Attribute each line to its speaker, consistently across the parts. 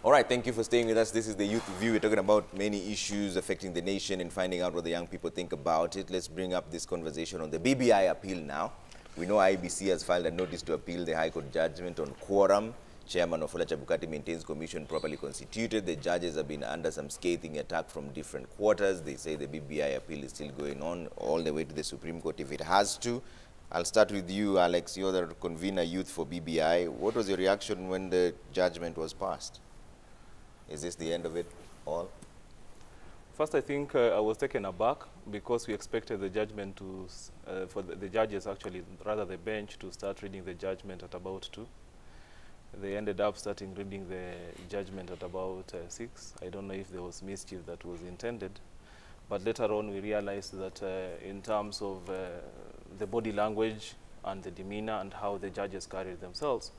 Speaker 1: All right, thank you for staying with us. This is the Youth View. We're talking about many issues affecting the nation and finding out what the young people think about it. Let's bring up this conversation on the BBI appeal now. We know IBC has filed a notice to appeal the High Court judgment on quorum. Chairman of Ola Chabukati maintains commission properly constituted. The judges have been under some scathing attack from different quarters. They say the BBI appeal is still going on all the way to the Supreme Court if it has to. I'll start with you, Alex. You're the convener youth for BBI. What was your reaction when the judgment was passed? Is this the end of it all?
Speaker 2: First, I think I was taken aback because we expected the judgment to, for the judges actually, rather the bench, to start reading the judgment at about 2. They ended up starting reading the judgment at about 6. I don't know if there was mischief that was intended, but later on we realized that in terms of the body language and the demeanor and how the judges carried themselves,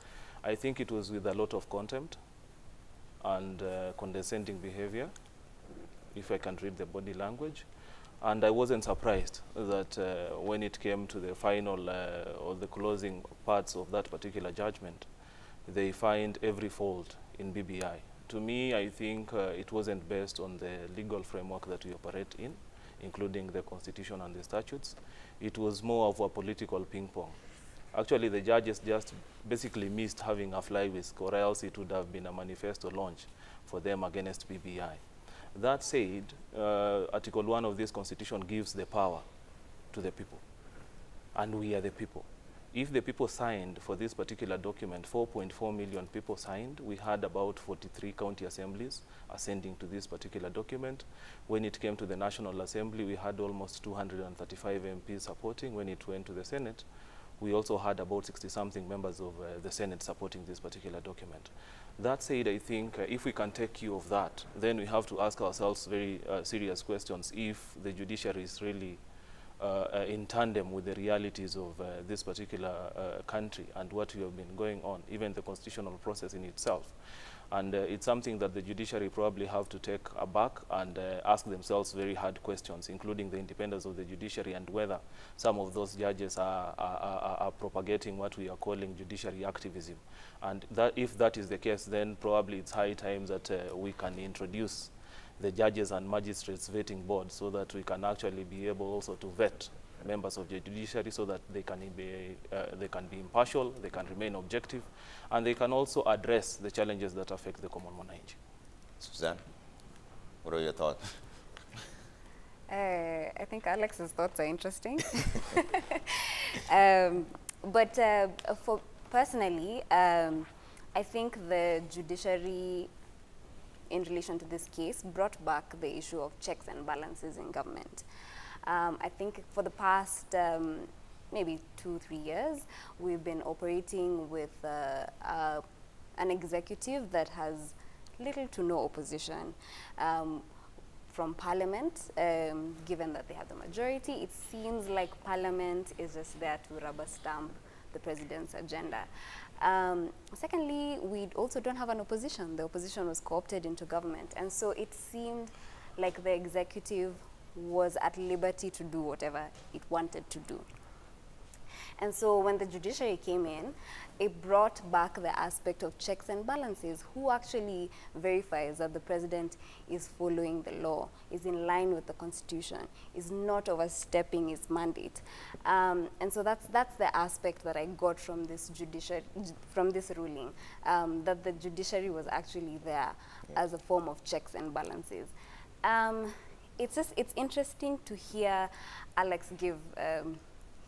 Speaker 2: I think it was with a lot of contempt and condescending behavior, if I can read the body language. And I wasn't surprised that when it came to the final or the closing parts of that particular judgment, they find every fault in BBI. To me, I think it wasn't based on the legal framework that we operate in, including the Constitution and the statutes. It was more of a political ping pong. Actually, the judges just basically missed having a fly whisk, or else it would have been a manifesto launch for them against BBI. That said, Article 1 of this Constitution gives the power to the people, and we are the people. If the people signed for this particular document, 4.4 million people signed, we had about 43 county assemblies ascending to this particular document. When it came to the National Assembly, we had almost 235 MPs supporting. When it went to the Senate, we also had about 60-something members of the Senate supporting this particular document. That said, I think if we can take cue of that, then we have to ask ourselves very serious questions if the judiciary is really in tandem with the realities of this particular country and what we have been going on, even the constitutional process in itself. And it's something that the judiciary probably have to take aback and ask themselves very hard questions, including the independence of the judiciary and whether some of those judges are propagating what we are calling judiciary activism. And that, if that is the case, then probably it's high time that we can introduce the judges and magistrates vetting board so that we can actually be able also to vet members of the judiciary so that they can be impartial, they can remain objective, and they can also address the challenges that affect the common mwananchi.
Speaker 1: Suzanne, what are your thoughts?
Speaker 3: I think Alex's thoughts are interesting. For personally, I think the judiciary, in relation to this case, brought back the issue of checks and balances in government. I think for the past maybe 2-3 years, we've been operating with an executive that has little to no opposition from Parliament. Given that they have the majority, it seems like Parliament is just there to rubber stamp the president's agenda. Secondly, we also don't have an opposition. The opposition was co-opted into government, and so it seemed like the executive was at liberty to do whatever it wanted to do. And so when the judiciary came in, it brought back the aspect of checks and balances. Who actually verifies that the president is following the law, is in line with the Constitution, is not overstepping his mandate? And so that's the aspect that I got from this ruling, that the judiciary was actually there as a form of checks and balances. It's interesting to hear Alex give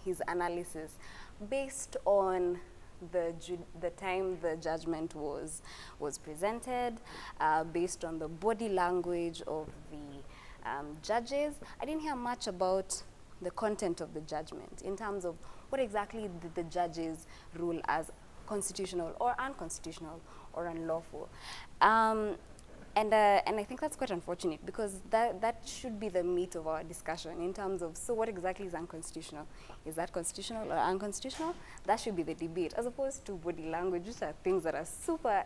Speaker 3: his analysis based on the time the judgment was presented, based on the body language of the judges. I didn't hear much about the content of the judgment in terms of what exactly did the judges rule as constitutional or unconstitutional or unlawful. And I think that's quite unfortunate, because that should be the meat of our discussion in terms of, so what exactly is unconstitutional? Is that constitutional or unconstitutional? That should be the debate, as opposed to body language, which are things that are super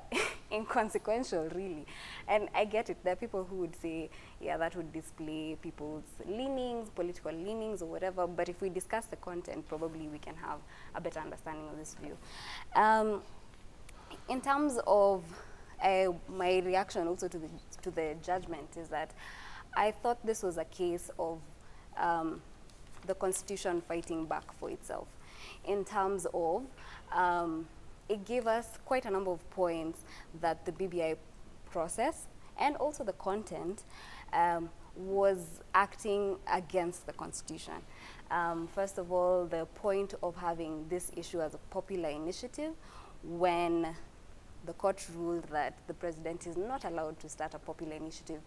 Speaker 3: inconsequential, really. And I get it. There are people who would say, yeah, that would display people's leanings, political leanings or whatever, but if we discuss the content, probably we can have a better understanding of this view. In terms of my reaction also to the judgment is that I thought this was a case of the Constitution fighting back for itself, in terms of it gave us quite a number of points that the BBI process and also the content was acting against the Constitution. First of all, the point of having this issue as a popular initiative, when the court ruled that the president is not allowed to start a popular initiative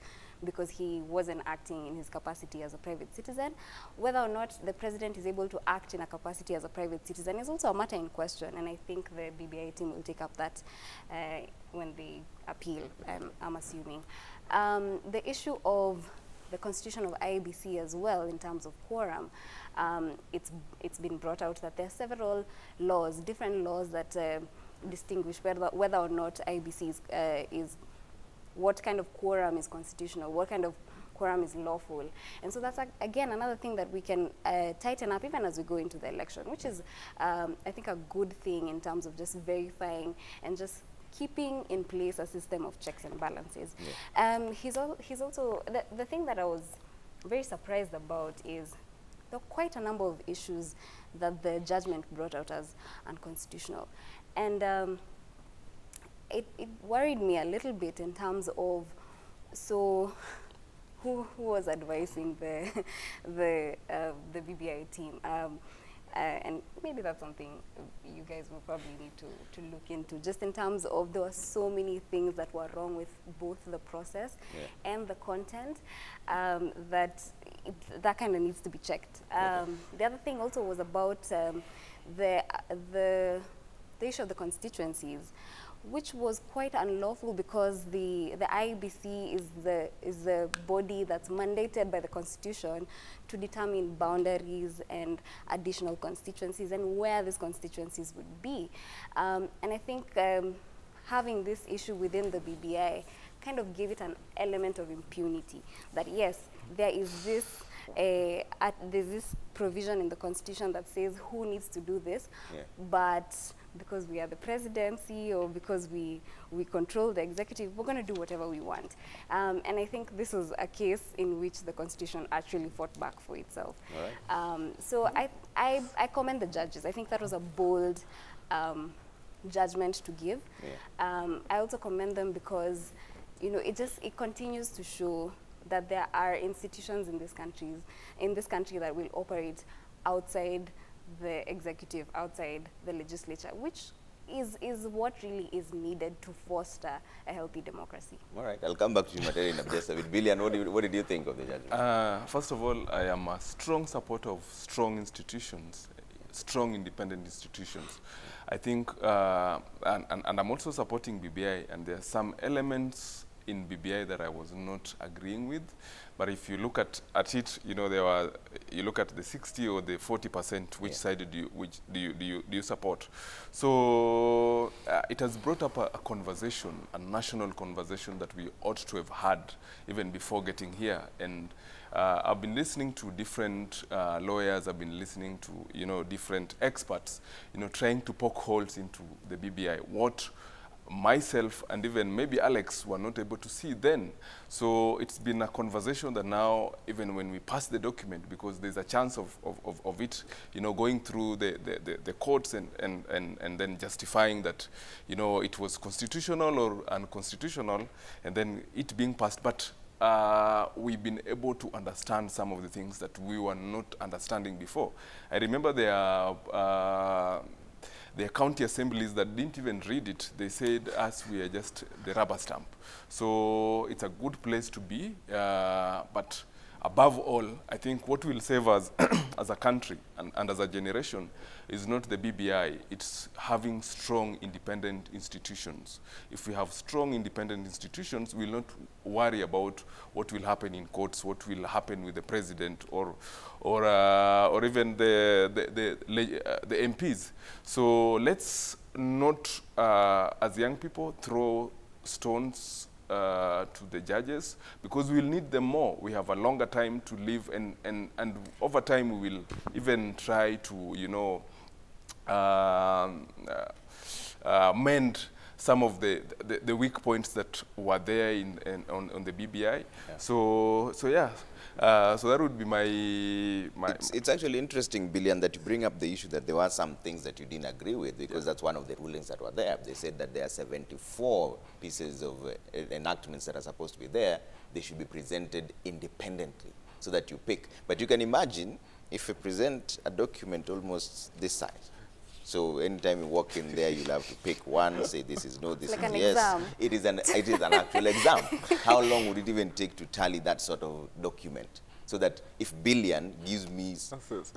Speaker 3: because he wasn't acting in his capacity as a private citizen. Whether or not the president is able to act in a capacity as a private citizen is also a matter in question, and I think the BBI team will take up that when they appeal, I'm assuming. The issue of the constitution of IEBC as well, in terms of quorum, it's been brought out that there are several laws, different laws that distinguish whether or not IEBC is what kind of quorum is constitutional, what kind of quorum is lawful. And so that's, again, another thing that we can tighten up even as we go into the election, which is, I think, a good thing in terms of just verifying and just keeping in place a system of checks and balances. Yeah. He's also, the thing that I was very surprised about is there are quite a number of issues that the judgment brought out as unconstitutional. And it worried me a little bit in terms of, so who was advising the BBI team? And maybe that's something you guys will probably need to look into, just in terms of there were so many things that were wrong with both the process and the content, that kind of needs to be checked. The other thing also was about the issue of the constituencies, which was quite unlawful because the IEBC is the body that's mandated by the Constitution to determine boundaries and additional constituencies and where these constituencies would be. And I think having this issue within the BBI kind of gave it an element of impunity, that yes, there is this there's this provision in the Constitution that says who needs to do this, but because we are the presidency or because we control the executive, we're going to do whatever we want. And I think this was a case in which the Constitution actually fought back for itself. Right. So I commend the judges. I think that was a bold judgment to give. I also commend them because, you know, it continues to show that there are institutions in this country that will operate outside the executive, outside the legislature, which is what really is needed to foster a healthy democracy. All right, I'll come back to you, Materi, in just a bit. Billion, what did you think of the judgment?
Speaker 4: First of all, I am a strong supporter of strong institutions, strong independent institutions. I think, and I'm also supporting BBI, and there are some elements in BBI that I was not agreeing with. But if you look at it, you know, you look at the 60 or the 40%, which side do you support? So it has brought up a conversation, a national conversation that we ought to have had even before getting here. And I've been listening to different lawyers, I've been listening to, you know, different experts, you know, trying to poke holes into the BBI. What myself and even maybe Alex were not able to see then. So it's been a conversation that now, even when we pass the document, because there's a chance of it, you know, going through the courts and then justifying that, you know, it was constitutional or unconstitutional, and then it being passed. But we've been able to understand some of the things that we were not understanding before. I remember there are county assemblies that didn't even read it. They said us, we are just the rubber stamp. So it's a good place to be, but above all, I think what will save us as a country and as a generation is not the BBI, it's having strong independent institutions. If we have strong independent institutions, we'll not worry about what will happen in courts, what will happen with the president or even the MPs. So let's not, as young people, throw stones to the judges, because we'll need them more. We have a longer time to live, and over time we will even try to, you know, mend some of the weak points that were there on the BBI.
Speaker 1: Yeah.
Speaker 4: So yeah, so that would be my.
Speaker 1: It's actually interesting, Billion, that you bring up the issue that there were some things that you didn't agree with, because that's one of the rulings that were there. They said that there are 74 pieces of enactments that are supposed to be there. They should be presented independently so that you pick. But you can imagine if you present a document almost this size. So anytime you walk in there, you'll have to pick one, say this is no, this
Speaker 3: like
Speaker 1: is
Speaker 3: an
Speaker 1: yes.
Speaker 3: exam.
Speaker 1: It is an actual exam. How long would it even take to tally that sort of document? So that if Billion gives me,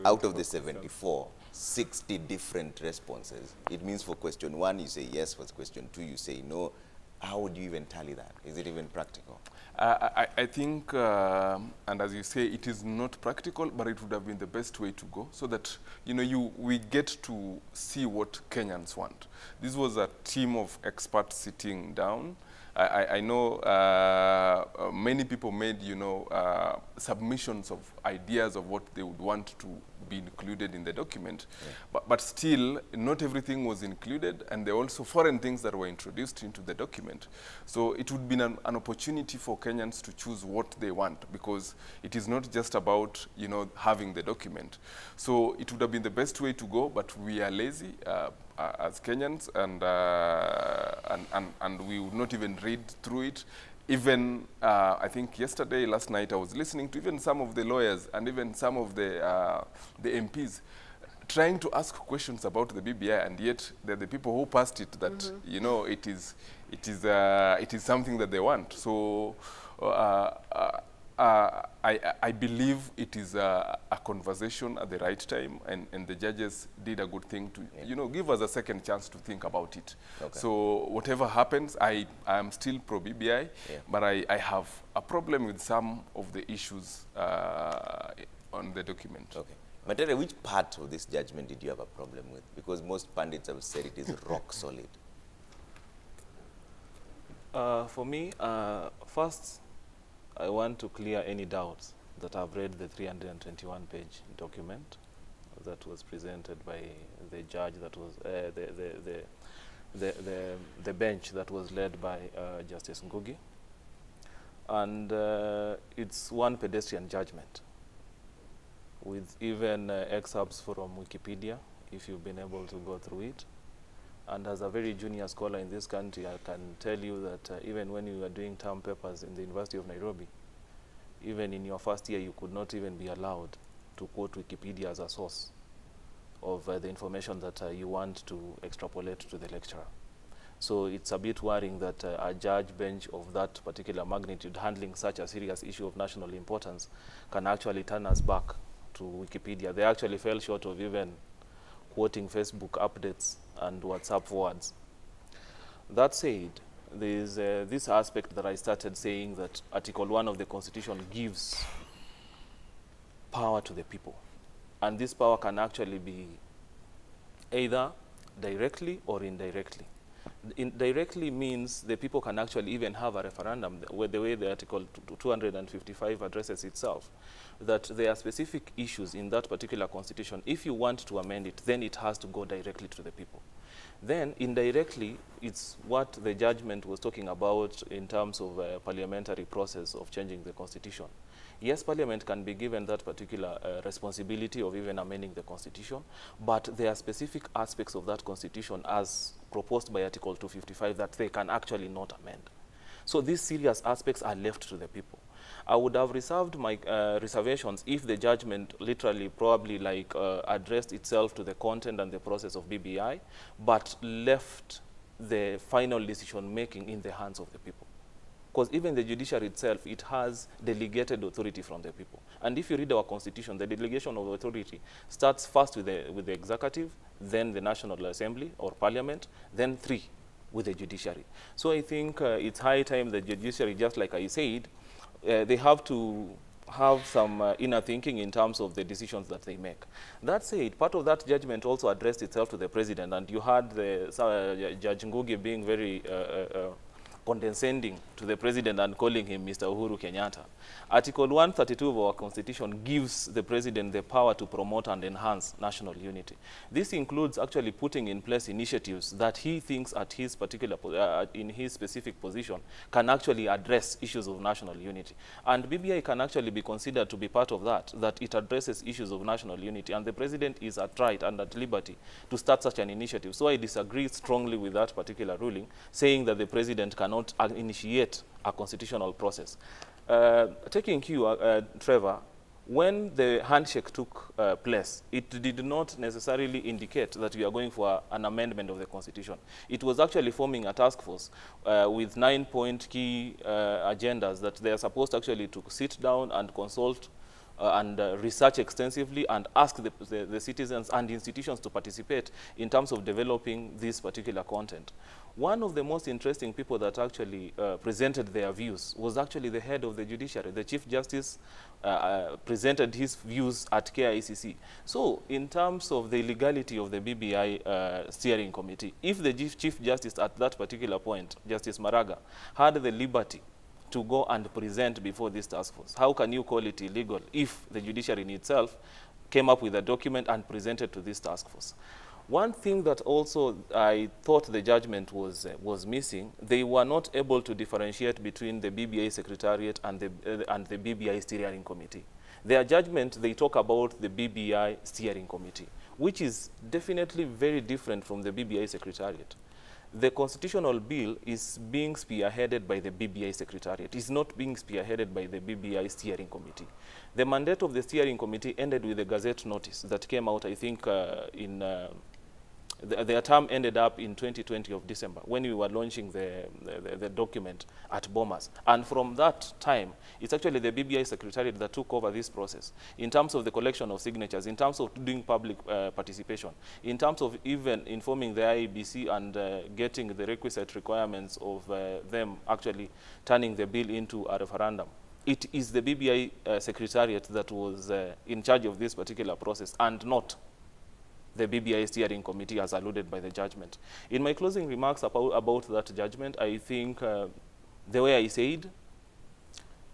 Speaker 1: out of the 74, 60 different responses, it means for question 1 you say yes, for question 2 you say no. How would you even tally that? Is it even practical?
Speaker 4: I think, and as you say, it is not practical, but it would have been the best way to go, so that we get to see what Kenyans want. This was a team of experts sitting down. I know many people made submissions of ideas of what they would want to be included in the document, but still not everything was included, and there are also foreign things that were introduced into the document. So it would be an opportunity for Kenyans to choose what they want, because it is not just about having the document. So it would have been the best way to go, but we are lazy as Kenyans, and we would not even read through it. Even, I think last night, I was listening to even some of the lawyers and even some of the MPs trying to ask questions about the BBI, and yet they're the people who passed it that, it is something that they want. So I believe it is a conversation at the right time, and the judges did a good thing to, give us a second chance to think about it. Okay. So whatever happens, I am still pro-BBI, but I have a problem with some of the issues on the document. Okay.
Speaker 1: Matere, which part of this judgment did you have a problem with? Because most pundits have said it is rock solid.
Speaker 2: For me, first, I want to clear any doubts that I've read the 321-page document that was presented by the judge that was the bench that was led by Justice Ngugi, and it's one pedestrian judgment with even excerpts from Wikipedia, if you've been able to go through it. And as a very junior scholar in this country, I can tell you that even when you were doing term papers in the University of Nairobi, even in your first year, you could not even be allowed to quote Wikipedia as a source of the information that you want to extrapolate to the lecturer. So it's a bit worrying that a judge bench of that particular magnitude handling such a serious issue of national importance can actually turn us back to Wikipedia. They actually fell short of even quoting Facebook updates and WhatsApp forwards. That said, there is this aspect that I started saying, that Article 1 of the Constitution gives power to the people. And this power can actually be either directly or indirectly. Indirectly means the people can actually even have a referendum, the way the Article 255 addresses itself, that there are specific issues in that particular constitution. If you want to amend it, then it has to go directly to the people. Then indirectly, it's what the judgment was talking about in terms of a parliamentary process of changing the constitution. Yes, Parliament can be given that particular responsibility of even amending the constitution, but there are specific aspects of that constitution as proposed by Article 255 that they can actually not amend. So these serious aspects are left to the people. I would have reserved my reservations if the judgment literally probably addressed itself to the content and the process of BBI, but left the final decision making in the hands of the people. Because even the judiciary itself, it has delegated authority from the people. And if you read our constitution, the delegation of authority starts first with the executive, then the National Assembly or Parliament, then 3 with the judiciary. So I think it's high time the judiciary, just like I said, they have to have some inner thinking in terms of the decisions that they make. That said, part of that judgment also addressed itself to the president, and you had the Judge Ngugi being very condescending to the president and calling him Mr. Uhuru Kenyatta. Article 132 of our constitution gives the president the power to promote and enhance national unity. This includes actually putting in place initiatives that he thinks at his particular, in his specific position, can actually address issues of national unity. And BBI can actually be considered to be part of that it addresses issues of national unity. And the president is at right and at liberty to start such an initiative. So I disagree strongly with that particular ruling, saying that the president cannot initiate a constitutional process. Taking cue, Trevor, when the handshake took place, it did not necessarily indicate that we are going for an amendment of the Constitution. It was actually forming a task force with 9-point key agendas that they are supposed actually to sit down and consult and research extensively and ask the citizens and institutions to participate in terms of developing this particular content. One of the most interesting people that actually presented their views was actually the head of the judiciary. The Chief Justice presented his views at KICC. So in terms of the legality of the BBI steering committee, if the Chief Justice at that particular point, Justice Maraga, had the liberty to go and present before this task force, how can you call it illegal if the judiciary in itself came up with a document and presented to this task force? One thing that also I thought the judgment was missing, they were not able to differentiate between the BBI Secretariat and the BBI Steering Committee. Their judgment, they talk about the BBI Steering Committee, which is definitely very different from the BBI Secretariat. The constitutional bill is being spearheaded by the BBI Secretariat. It's not being spearheaded by the BBI Steering Committee. The mandate of the Steering Committee ended with a Gazette notice that came out, I think, their term ended up in 2020 of December when we were launching the document at Bomas. And from that time, it's actually the BBI Secretariat that took over this process in terms of the collection of signatures, in terms of doing public participation, in terms of even informing the IEBC and getting the requisite requirements of them actually turning the bill into a referendum. It is the BBI Secretariat that was in charge of this particular process and not the BBI Steering Committee as alluded by the judgment. In my closing remarks about that judgment, I think the way I said,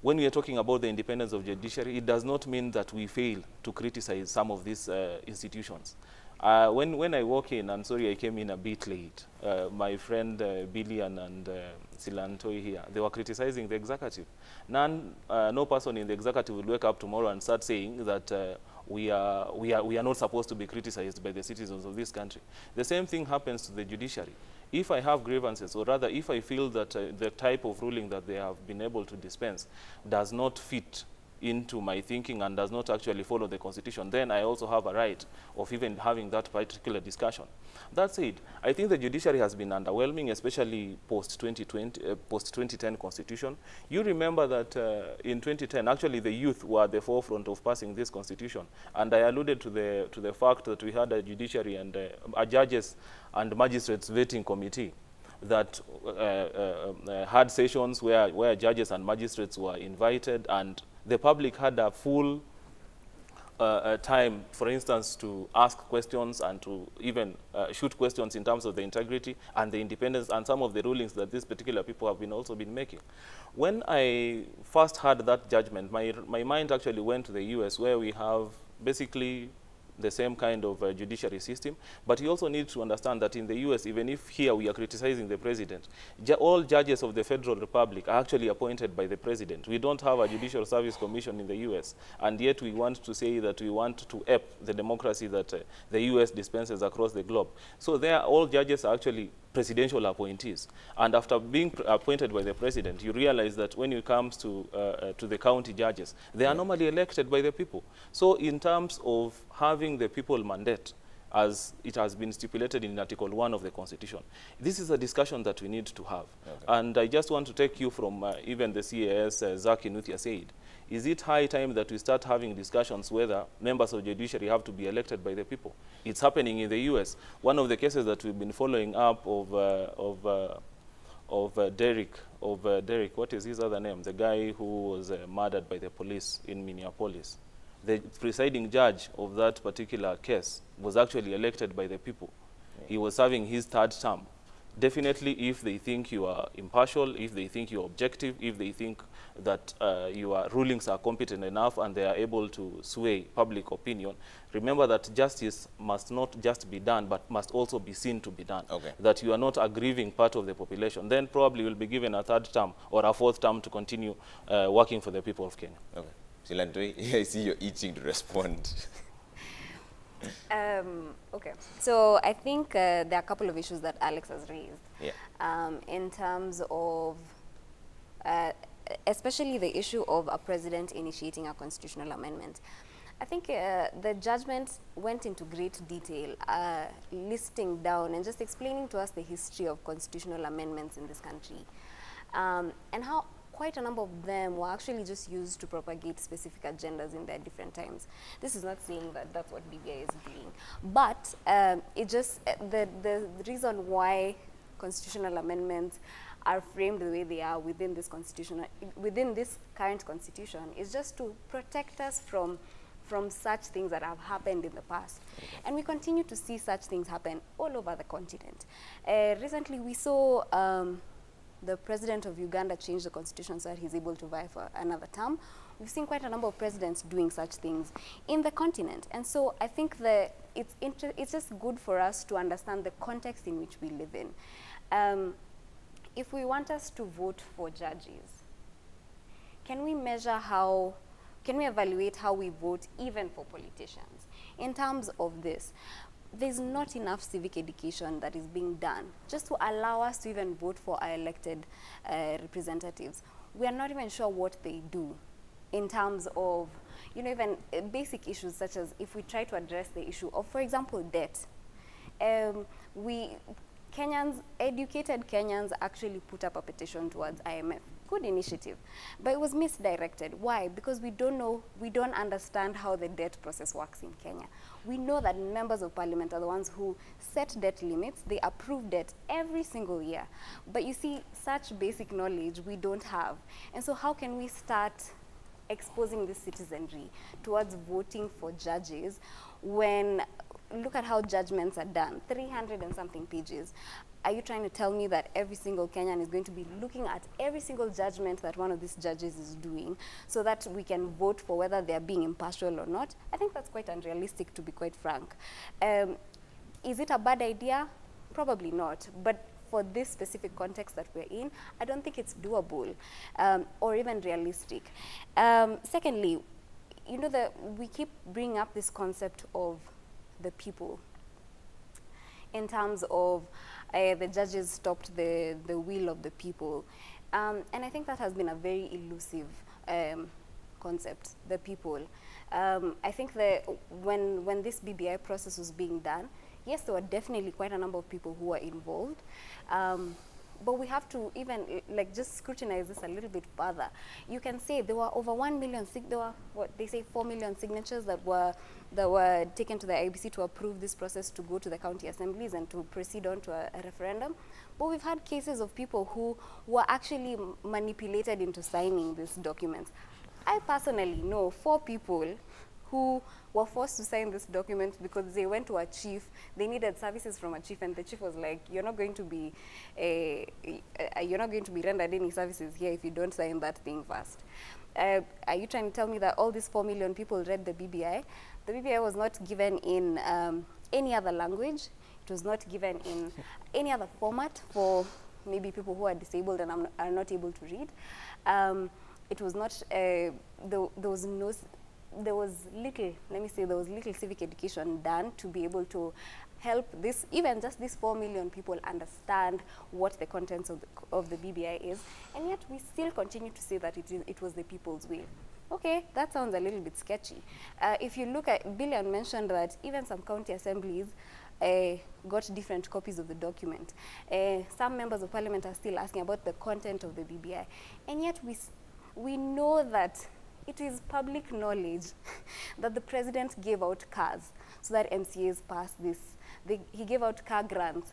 Speaker 2: when we are talking about the independence of judiciary, it does not mean that we fail to criticize some of these institutions. When I walk in, I'm sorry I came in a bit late, my friend Billian and Silantoi here, they were criticizing the executive. No person in the executive will wake up tomorrow and start saying that we are not supposed to be criticized by the citizens of this country. The same thing happens to the judiciary. If I have grievances, or rather if I feel that the type of ruling that they have been able to dispense does not fit into my thinking and does not actually follow the Constitution, then I also have a right of even having that particular discussion. That said, I think the judiciary has been underwhelming, especially post-2020, post-2010 Constitution. You remember that in 2010, actually the youth were at the forefront of passing this Constitution, and I alluded to the fact that we had a judiciary and a judges and magistrates vetting committee that had sessions where judges and magistrates were invited, and the public had a full time, for instance, to ask questions and to even shoot questions in terms of the integrity and the independence and some of the rulings that these particular people have also been making. When I first heard that judgment, my mind actually went to the US, where we have basically the same kind of judiciary system. But you also need to understand that in the US, even if here we are criticizing the president, all judges of the Federal Republic are actually appointed by the president. We don't have a Judicial Service Commission in the US, and yet we want to say that we want to ape the democracy that the US dispenses across the globe. So there, all judges are actually presidential appointees. And after being appointed by the president, you realize that when it comes to the county judges, they are normally elected by the people. So in terms of having the people mandate, as it has been stipulated in Article 1 of the Constitution, this is a discussion that we need to have. Okay. And I just want to take you from even the CAS, Zaki Nuthia said, is it high time that we start having discussions whether members of judiciary have to be elected by the people? It's happening in the US. One of the cases that we've been following up of Derek, what is his other name? The guy who was murdered by the police in Minneapolis. The presiding judge of that particular case was actually elected by the people. Yeah. He was serving his third term. Definitely, if they think you are impartial, if they think you're objective, if they think that your rulings are competent enough and they are able to sway public opinion, remember that justice must not just be done, but must also be seen to be done.
Speaker 1: Okay.
Speaker 2: That you are not aggrieving part of the population. Then probably you'll be given a third term or a fourth term to continue working for the people of Kenya.
Speaker 1: Okay. Silantoi, I see you're itching to respond.
Speaker 3: Okay, so I think there are a couple of issues that Alex has raised.
Speaker 1: Yeah.
Speaker 3: In terms of, especially the issue of a president initiating a constitutional amendment. I think the judgment went into great detail, listing down and just explaining to us the history of constitutional amendments in this country, and how quite a number of them were actually just used to propagate specific agendas in their different times. This is not saying that that's what BBI is doing, but it just, the reason why constitutional amendments are framed the way they are within this within this current constitution is just to protect us from such things that have happened in the past. And we continue to see such things happen all over the continent. Recently we saw the president of Uganda change the constitution so that he's able to vie for another term. We've seen quite a number of presidents doing such things in the continent. And so I think that it's just good for us to understand the context in which we live in. If we want us to vote for judges, can we evaluate how we vote even for politicians? In terms of this, there's not enough civic education that is being done just to allow us to even vote for our elected representatives. We are not even sure what they do in terms of, you know, even basic issues such as if we try to address the issue of, for example, debt. Educated Kenyans actually put up a petition towards IMF. Good initiative, but it was misdirected. Why? Because we don't understand how the debt process works in Kenya. We know that members of parliament are the ones who set debt limits, they approve debt every single year. But you see, such basic knowledge we don't have. And so how can we start exposing this citizenry towards voting for judges when, look at how judgments are done, 300 and something pages. Are you trying to tell me that every single Kenyan is going to be looking at every single judgment that one of these judges is doing so that we can vote for whether they're being impartial or not? I think that's quite unrealistic, to be quite frank. Is it a bad idea? Probably not. But for this specific context that we're in, I don't think it's doable or even realistic. Secondly, you know, we keep bringing up this concept of the people in terms of the judges stopped the will of the people. And I think that has been a very elusive concept, the people. I think that when this BBI process was being done, yes, there were definitely quite a number of people who were involved. But we have to even just scrutinize this a little bit further. You can say there were over 1 million, there were what they say 4 million signatures that were taken to the IBC to approve this process to go to the county assemblies and to proceed on to a referendum. But we've had cases of people who were actually manipulated into signing these documents. I personally know 4 people who were forced to sign this document because they went to a chief, they needed services from a chief, and the chief was like, you're not going to be rendered any services here if you don't sign that thing first. Are you trying to tell me that all these 4 million people read the BBI? The BBI was not given in any other language. It was not given in any other format for maybe people who are disabled and are not able to read. It was not, there was little civic education done to be able to help this, even just these 4 million people understand what the contents of the BBI is, and yet we still continue to say that it was the people's will. Okay, that sounds a little bit sketchy. If you look at, Billion mentioned that even some county assemblies got different copies of the document. Some members of parliament are still asking about the content of the BBI, and yet we know that it is public knowledge that the president gave out cars so that MCAs pass this. He gave out car grants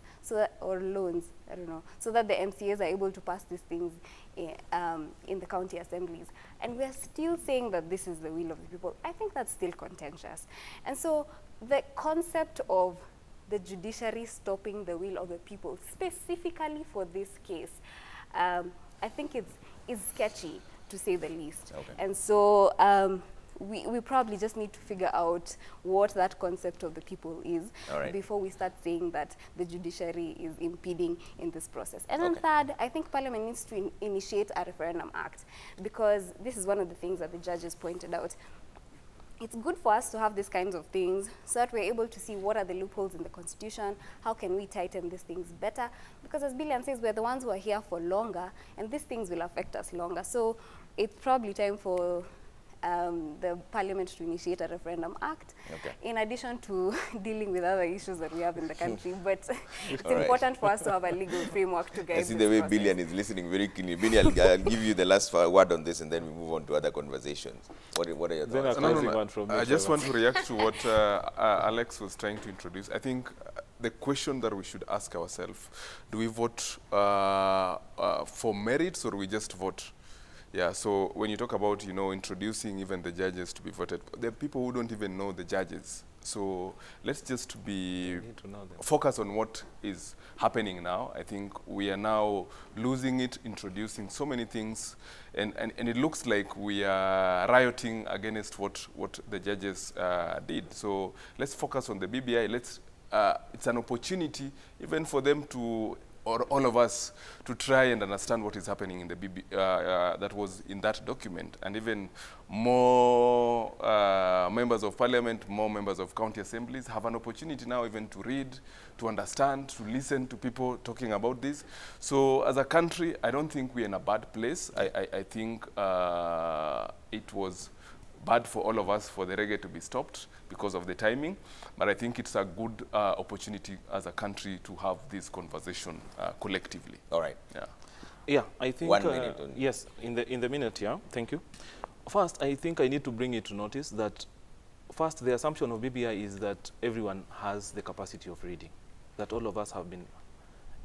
Speaker 3: or loans, I don't know, so that the MCAs are able to pass these things in the county assemblies. And we are still saying that this is the will of the people. I think that's still contentious. And so the concept of the judiciary stopping the will of the people, specifically for this case, I think it's sketchy, to say the least.
Speaker 1: Okay.
Speaker 3: And so we probably just need to figure out what that concept of the people is before we start saying that the judiciary is impeding in this process. And then third, I think Parliament needs to initiate a referendum act, because this is one of the things that the judges pointed out. It's good for us to have these kinds of things so that we're able to see what are the loopholes in the Constitution, how can we tighten these things better, because as Billian says, we're the ones who are here for longer, and these things will affect us longer. So it's probably time for the Parliament to initiate a referendum act, in addition to dealing with other issues that we have in the country. But it's important for us to have a legal framework to guide. I
Speaker 1: see the way Billian is listening very keenly. Billian, I'll give you the last word on this, and then we move on to other conversations. What are your thoughts?
Speaker 4: I just want to react to what Alex was trying to introduce. I think the question that we should ask ourselves, do we vote for merits, or we just vote? Yeah, so when you talk about, introducing even the judges to be voted, there are people who don't even know the judges. So let's just be focused on what is happening now. I think we are now losing it, introducing so many things, and it looks like we are rioting against what the judges did. So let's focus on the BBI. It's an opportunity even for them to, or all of us, to try and understand what is happening in the that was in that document. And even more members of Parliament, more members of county assemblies have an opportunity now even to read, to understand, to listen to people talking about this. So as a country, I don't think we're in a bad place. I think it was bad for all of us for the reggae to be stopped because of the timing, but I think it's a good opportunity as a country to have this conversation collectively.
Speaker 1: All right.
Speaker 2: Yeah. Yeah, I think
Speaker 1: 1 minute.
Speaker 2: Yes, in the minute. Yeah, thank you. First, I think I need to bring it to notice that first the assumption of BBI is that everyone has the capacity of reading, that all of us have been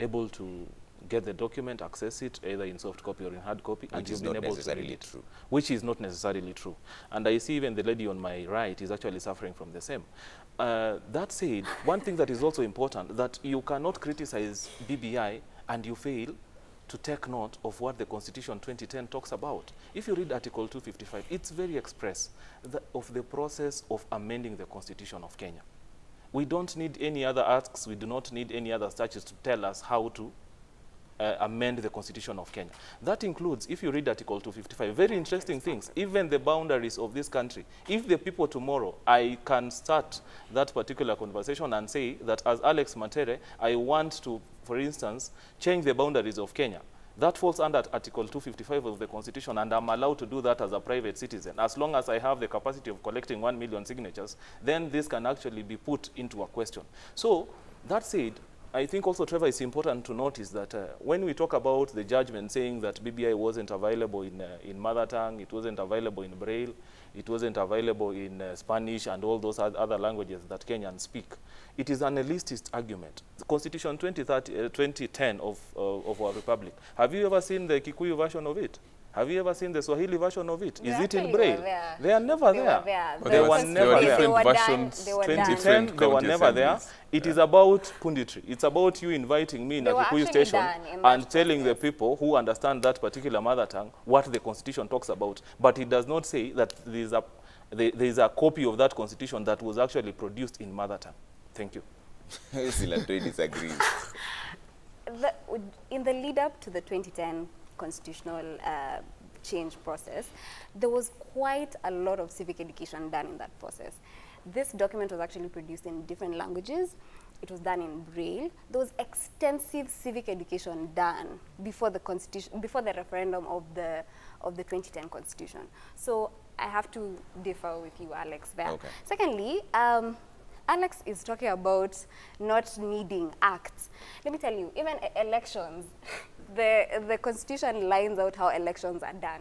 Speaker 2: able to get the document, access it, either in soft copy or in hard copy, and you've been able to read it.
Speaker 1: True.
Speaker 2: Which is not necessarily true. And I see even the lady on my right is actually suffering from the same. That said, one thing that is also important, that you cannot criticize BBI and you fail to take note of what the Constitution 2010 talks about. If you read Article 255, it's very express of the process of amending the Constitution of Kenya. We don't need any other acts, we do not need any other statutes to tell us how to amend the Constitution of Kenya. That includes, if you read Article 255, very interesting things, even the boundaries of this country. If the people tomorrow, I can start that particular conversation and say that as Alex Matere, I want to, for instance, change the boundaries of Kenya. That falls under Article 255 of the Constitution, and I'm allowed to do that as a private citizen. As long as I have the capacity of collecting 1 million signatures, then this can actually be put into a question. So, that said, I think also, Trevor, it's important to notice that when we talk about the judgment saying that BBI wasn't available in mother tongue, it wasn't available in Braille, it wasn't available in Spanish and all those other languages that Kenyans speak, it is an elitist argument. The Constitution 2010 of our republic, have you ever seen the Kikuyu version of it? Have you ever seen the Swahili version of it? Is it in Braille? They are never there. They were never there.
Speaker 4: Different versions.
Speaker 2: 2010, they were never there. It is about punditry. It's about you inviting me in a Kikuyu station and telling the people who understand that particular mother tongue what the Constitution talks about. But it does not say that there is a copy of that Constitution that was actually produced in mother tongue. Thank you.
Speaker 1: Silatoi disagrees.
Speaker 3: In the lead up to the 2010 constitutional change process, there was quite a lot of civic education done in that process. This document was actually produced in different languages. It was done in Braille. There was extensive civic education done before the constitution, before the referendum of the 2010 constitution. So I have to differ with you, Alex, there.
Speaker 1: Okay.
Speaker 3: Secondly, Alex is talking about not needing acts. Let me tell you, even elections, the Constitution lines out how elections are done.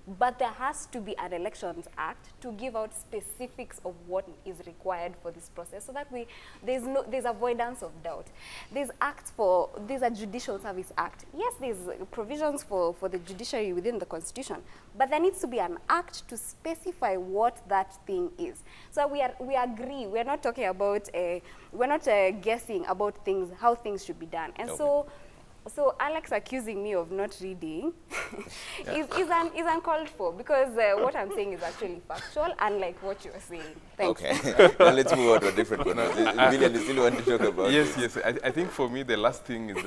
Speaker 3: but there has to be an Elections Act to give out specifics of what is required for this process, so that there's avoidance of doubt. There's a Judicial Service Act. Yes, there's provisions for the judiciary within the Constitution, but there needs to be an act to specify what that thing is. So we agree. We're not talking about we're not guessing about things, how things should be done. And okay. So Alex accusing me of not reading is uncalled for, because what I'm saying is actually factual, unlike what you are saying. Thanks.
Speaker 1: Okay. Now let's move on to a different one. Million, you still want to talk about
Speaker 4: Yes, yes. I think for me the last thing is,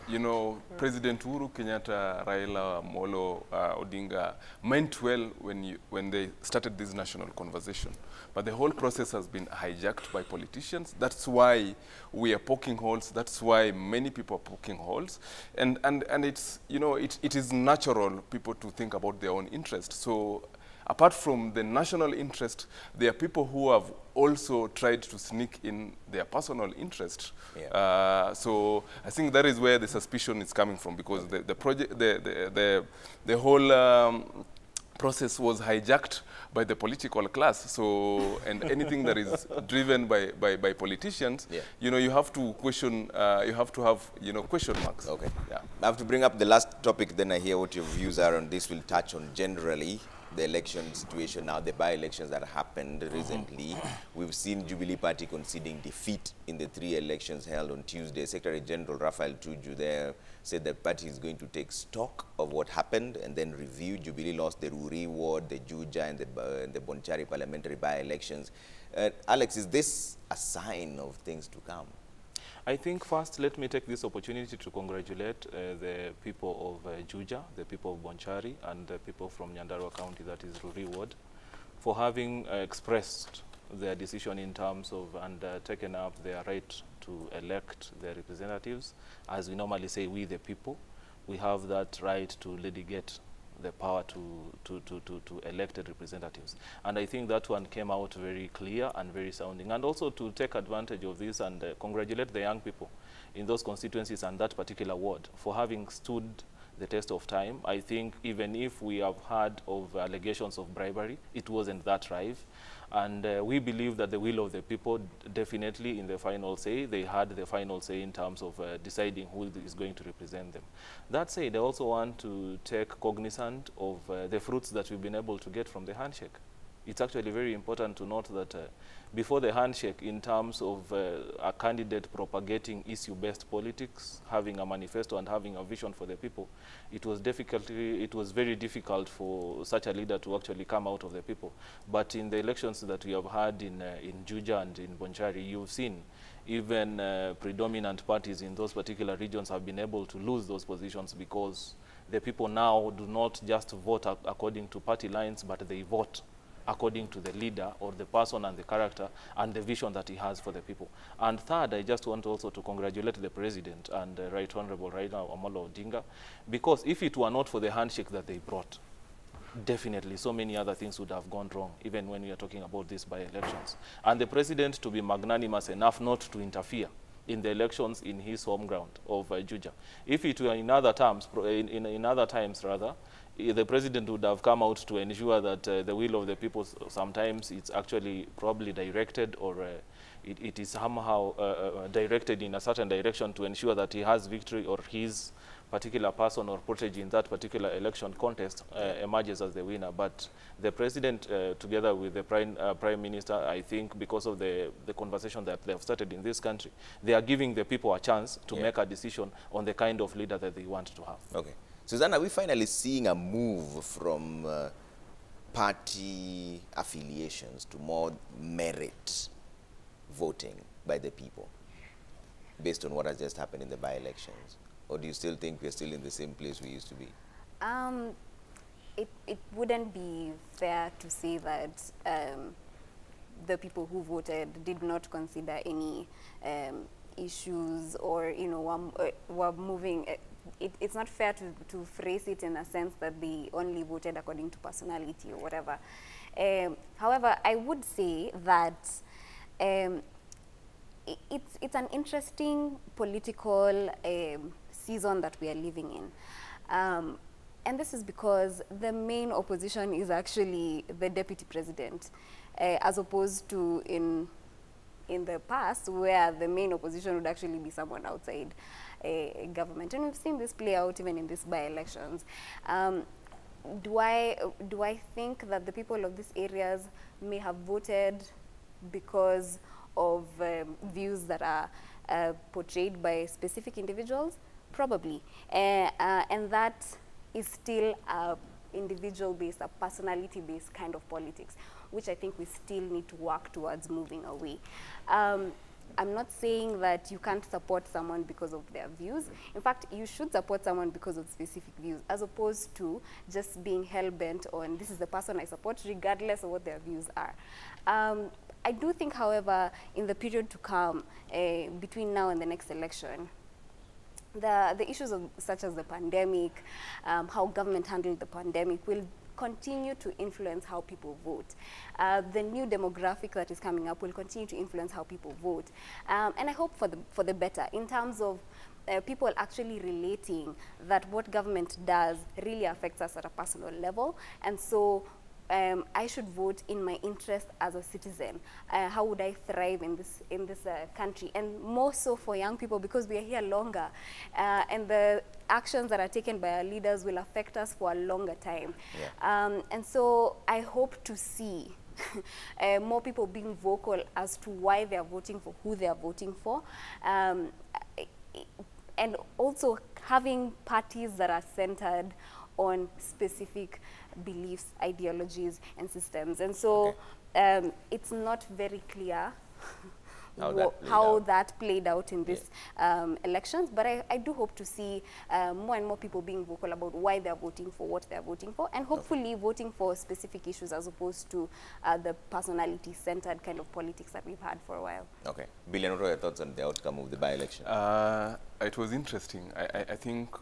Speaker 4: you know, President Uhuru Kenyatta, Raila Amolo Odinga meant well when they started this national conversation. But the whole process has been hijacked by politicians. That's why we are poking holes. That's why many people are poking holes. And it's, you know, it is natural people to think about their own interest. So apart from the national interest, there are people who have also tried to sneak in their personal interest. Yeah. So I think that is where the suspicion is coming from, because the whole process was hijacked by the political class. So, and anything that is driven by politicians, yeah, you know, you have to question, you have to have, you know, question marks.
Speaker 1: Okay. Yeah. I have to bring up the last topic, then I hear what your views are on this. We'll touch on generally the election situation now, the by-elections that happened recently. We've seen Jubilee Party conceding defeat in the 3 elections held on Tuesday. Secretary General Raphael Tuju there said the party is going to take stock of what happened and then review. Jubilee lost the Ruri ward, the Juja, and the Bonchari parliamentary by-elections. Alex, is this a sign of things to come?
Speaker 2: I think first, let me take this opportunity to congratulate the people of Juja, the people of Bonchari, and the people from Nyandarua County, that is Ruri ward, for having expressed their decision in terms of and taken up their right to elect their representatives. As we normally say, we the people, we have that right to litigate the power to elected representatives. And I think that one came out very clear and very sounding. And also to take advantage of this and congratulate the young people in those constituencies and that particular ward for having stood the test of time. I think even if we have heard of allegations of bribery, it wasn't that rife. And we believe that the will of the people definitely in the final say, they had the final say in terms of deciding who is going to represent them. That said, I also want to take cognizant of the fruits that we've been able to get from the handshake. It's actually very important to note that before the handshake, in terms of a candidate propagating issue-based politics, having a manifesto and having a vision for the people, it was very difficult for such a leader to actually come out of the people. But in the elections that we have had in Juja and in Bonchari, you've seen even predominant parties in those particular regions have been able to lose those positions because the people now do not just vote according to party lines, but they vote according to the leader or the person and the character and the vision that he has for the people. And third, I just want also to congratulate the President and Right Honorable Raila Amolo Odinga, because if it were not for the handshake that they brought, definitely so many other things would have gone wrong, even when we are talking about this by-elections. And the President to be magnanimous enough not to interfere in the elections in his home ground of Juja. If it were in other terms, in other times rather, the President would have come out to ensure that the will of the people, sometimes it's actually probably directed or it is somehow directed in a certain direction to ensure that he has victory or his particular person or protege in that particular election contest emerges as the winner. But the President, together with the Prime Minister, I think because of the conversation that they have started in this country, they are giving the people a chance to make a decision on the kind of leader that they want to have.
Speaker 1: Okay. Susanna, are we finally seeing a move from party affiliations to more merit voting by the people based on what has just happened in the by-elections? Or do you still think we're still in the same place we used to be?
Speaker 3: It wouldn't be fair to say that the people who voted did not consider any issues or, you know, were moving. It's not fair to phrase it in a sense that they only voted according to personality or whatever. However, I would say that it's an interesting political season that we are living in. And this is because the main opposition is actually the deputy president, as opposed to in the past, where the main opposition would actually be someone outside government. And we've seen this play out even in these by-elections. Do I think that the people of these areas may have voted because of views that are portrayed by specific individuals? Probably. And that is still a individual-based, a personality-based kind of politics, which I think we still need to work towards moving away. I'm not saying that you can't support someone because of their views. In fact, you should support someone because of specific views, as opposed to just being hell-bent on, this is the person I support, regardless of what their views are. I do think, however, in the period to come, between now and the next election, the issues such as the pandemic, how government handled the pandemic, will continue to influence how people vote. The new demographic that is coming up will continue to influence how people vote. And I hope for the better, in terms of people actually relating that what government does really affects us at a personal level. And so I should vote in my interest as a citizen. How would I thrive in this country? And more so for young people, because we are here longer, and the actions that are taken by our leaders will affect us for a longer time. Yeah. And so I hope to see more people being vocal as to why they are voting for who they are voting for, and also having parties that are centered on specific beliefs, ideologies, and systems. And so it's not very clear how that played out in these elections, but I do hope to see more and more people being vocal about why they're voting for what they're voting for, and hopefully voting for specific issues as opposed to the personality-centered kind of politics that we've had for a while. Okay.
Speaker 1: Billion, what are your thoughts on the outcome of the by-election?
Speaker 4: It was interesting. I think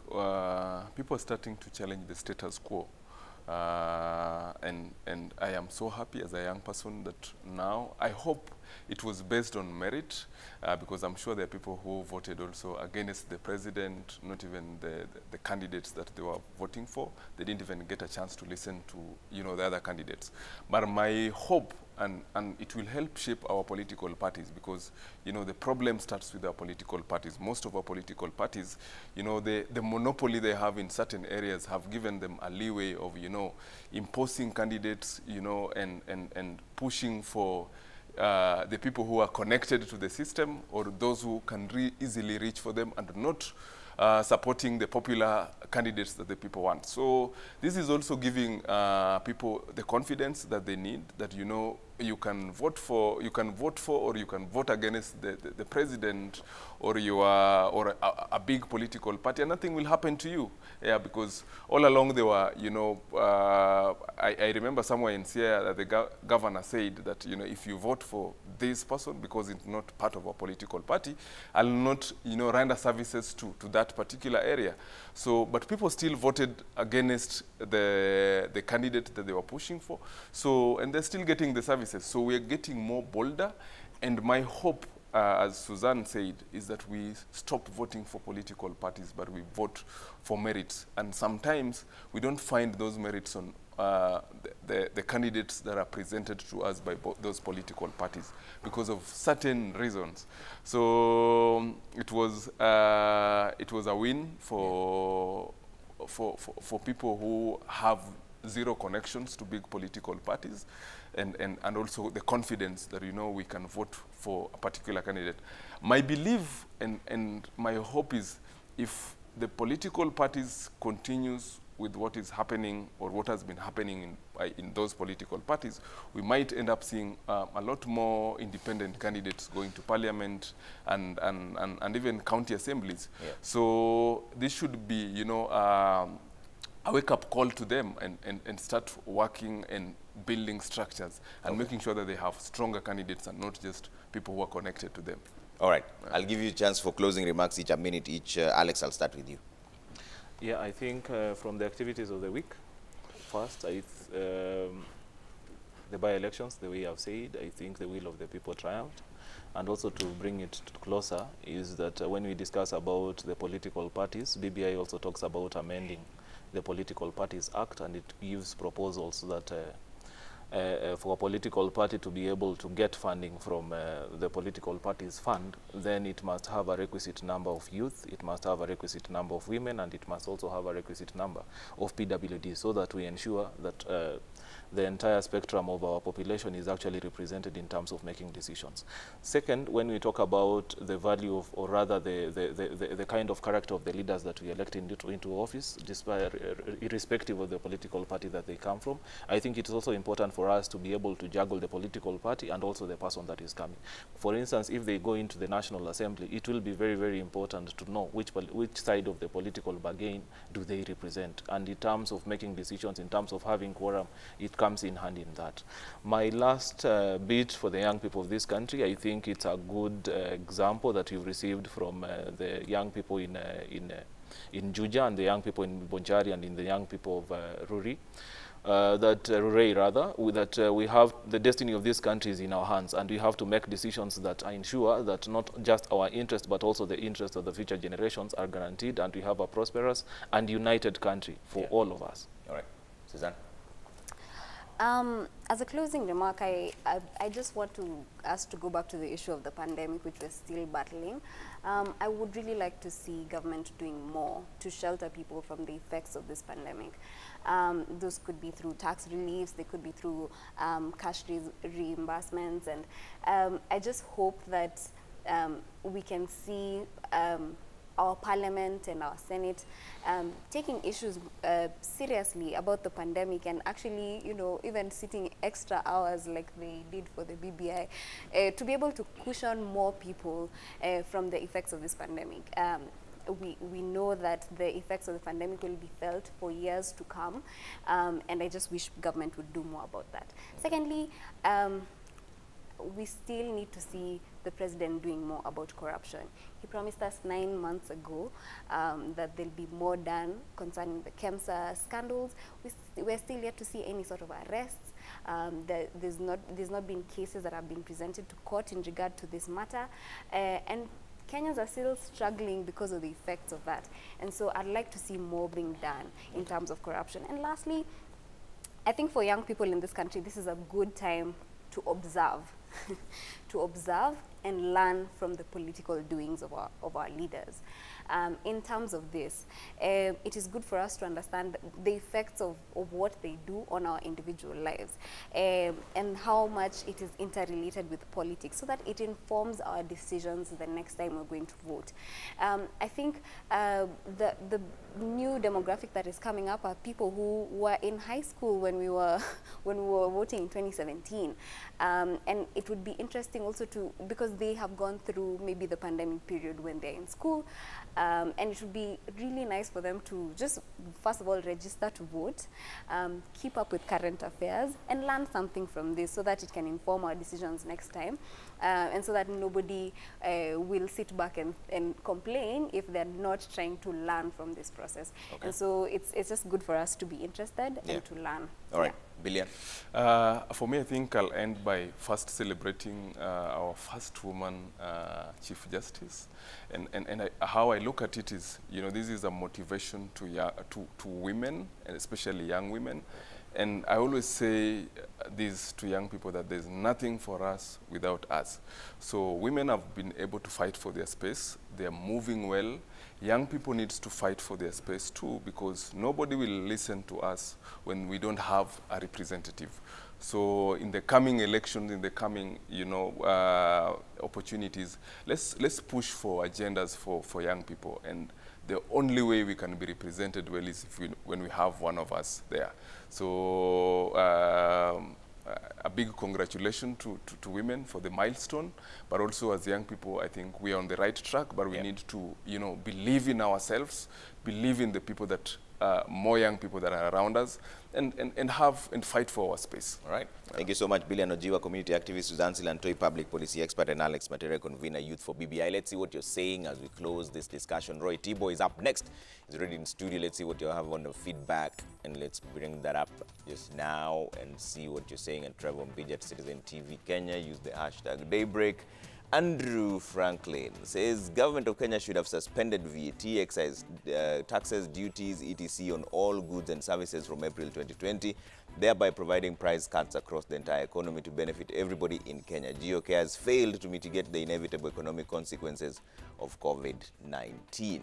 Speaker 4: people are starting to challenge the status quo. And I am so happy as a young person that now I hope it was based on merit, because I'm sure there are people who voted also against the president, not even the candidates that they were voting for. They didn't even get a chance to listen to, you know, the other candidates. But my hope, and it will help shape our political parties, because, you know, the problem starts with our political parties. Most of our political parties, you know, the monopoly they have in certain areas have given them a leeway of, you know, imposing candidates, you know, and pushing for the people who are connected to the system, or those who can easily reach for them, and not supporting the popular candidates that the people want. So this is also giving people the confidence that they need, that, you know, you can vote for, or you can vote against the president, or a big political party, and nothing will happen to you. Yeah, because all along they were, you know, I remember somewhere in Sierra that the governor said that, you know, if you vote for this person because it's not part of a political party, I'll not, you know, render services to that particular area. So, but people still voted against the candidate that they were pushing for. So, and they're still getting the services. So we're getting more bolder, and my hope, as Suzanne said, is that we stop voting for political parties, but we vote for merits. And sometimes we don't find those merits on the candidates that are presented to us by those political parties because of certain reasons. So it was a win for people who have zero connections to big political parties, and also the confidence that, you know, we can vote for a particular candidate. My belief and my hope is, if the political parties continues with what is happening, or what has been happening in those political parties, we might end up seeing a lot more independent candidates going to parliament and even county assemblies. Yeah. So this should be, you know, a wake-up call to them, and start working and building structures and making sure that they have stronger candidates and not just people who are connected to them.
Speaker 1: All right. I'll give you a chance for closing remarks, each a minute each. Alex, I'll start with you.
Speaker 2: Yeah, I think from the activities of the week, first, the by-elections, the way I've said, I think the will of the people triumphed. And also, to bring it closer, is that when we discuss about the political parties, BBI also talks about amending the Political Parties Act, and it gives proposals that for a political party to be able to get funding from the political party's fund, then it must have a requisite number of youth, it must have a requisite number of women, and it must also have a requisite number of PWD, so that we ensure that the entire spectrum of our population is actually represented in terms of making decisions. Second, when we talk about the value of, or rather the kind of character of the leaders that we elect into office, despite, irrespective of the political party that they come from, I think it is also important for us to be able to juggle the political party and also the person that is coming. For instance, if they go into the National Assembly, it will be very, very important to know which side of the political bargain do they represent. And in terms of making decisions, in terms of having quorum, it comes in hand in that. My last bit for the young people of this country, I think it's a good example that we've received from the young people in Juja, and the young people in Bonchari, and in the young people of Ruri. Rurei rather, that we have the destiny of this country is in our hands, and we have to make decisions that ensure that not just our interest but also the interest of the future generations are guaranteed, and we have a prosperous and united country for all of us.
Speaker 1: All right. Suzanne?
Speaker 3: As a closing remark, I just want us to go back to the issue of the pandemic, which we're still battling. I would really like to see government doing more to shelter people from the effects of this pandemic. Those could be through tax reliefs, they could be through cash reimbursements, and I just hope that we can see our parliament and our Senate taking issues seriously about the pandemic, and actually, you know, even sitting extra hours like they did for the BBI to be able to cushion more people from the effects of this pandemic. We know that the effects of the pandemic will be felt for years to come, and I just wish government would do more about that. Secondly, we still need to see the president doing more about corruption. He promised us 9 months ago that there'll be more done concerning the KEMSA scandals. We're still yet to see any sort of arrests. There's not been cases that have been presented to court in regard to this matter, and Kenyans are still struggling because of the effects of that. And so I'd like to see more being done in terms of corruption. And lastly, I think for young people in this country, this is a good time to observe, to observe and learn from the political doings of our leaders. In terms of this, it is good for us to understand the effects of what they do on our individual lives, and how much it is interrelated with politics, so that it informs our decisions the next time we're going to vote. I think the new demographic that is coming up are people who were in high school when we were voting in 2017, and it would be interesting also because they have gone through maybe the pandemic period when they're in school, and it would be really nice for them to just, first of all, register to vote, keep up with current affairs, and learn something from this, so that it can inform our decisions next time, and so that nobody will sit back and complain if they're not trying to learn from this process. Okay. And so it's just good for us to be interested and to learn.
Speaker 1: All right. Billion.
Speaker 4: For me, I think I'll end by first celebrating our first woman Chief Justice, and how I look at it is, you know, this is a motivation to women, and especially young women. And I always say this to young people, that there's nothing for us without us. So women have been able to fight for their space. They're moving well. Young people need to fight for their space too, because nobody will listen to us when we don't have a representative. So in the coming elections, in the coming, you know, opportunities, let's push for agendas for young people. And the only way we can be represented well is when we have one of us there. So a big congratulations to women for the milestone, but also as young people, I think we are on the right track, but we need to, you know, believe in ourselves, believe in the people that, more young people that are around us, and fight for our space.
Speaker 1: All right. Thank you so much, Billion Ojiwa, community activist, Suzanne Silantoi, public policy expert, and Alex Matere, convener, youth for BBI. Let's see what you're saying as we close this discussion. Roy Tibo is up next. He's already in studio. Let's see what you have on the feedback, and let's bring that up just now and see what you're saying. And Trevor Mbija at Citizen TV Kenya, use the hashtag Daybreak. Andrew Franklin says government of Kenya should have suspended VAT, excise taxes, duties, etc. on all goods and services from April 2020, thereby providing price cuts across the entire economy to benefit everybody in Kenya. GOK has failed to mitigate the inevitable economic consequences of COVID-19.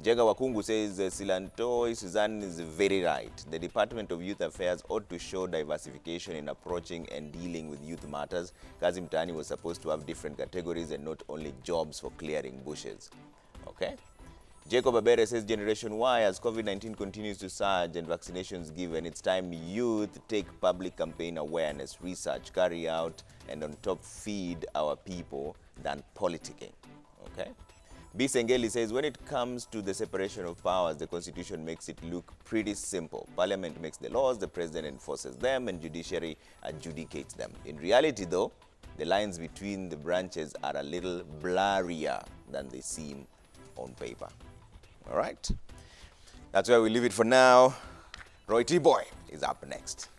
Speaker 1: Jega Wakungu says Silantoi Suzanne is very right. The Department of Youth Affairs ought to show diversification in approaching and dealing with youth matters. Kazi Mtaani was supposed to have different categories and not only jobs for clearing bushes. Okay. Jacob Abere says Generation Y, as COVID-19 continues to surge and vaccinations given, it's time youth take public campaign awareness, research, carry out, and on top feed our people than politicking. Okay. B. Sengeli says, when it comes to the separation of powers, the Constitution makes it look pretty simple. Parliament makes the laws, the President enforces them, and judiciary adjudicates them. In reality, though, the lines between the branches are a little blurrier than they seem on paper. All right? That's where we leave it for now. Roy T. Boy is up next.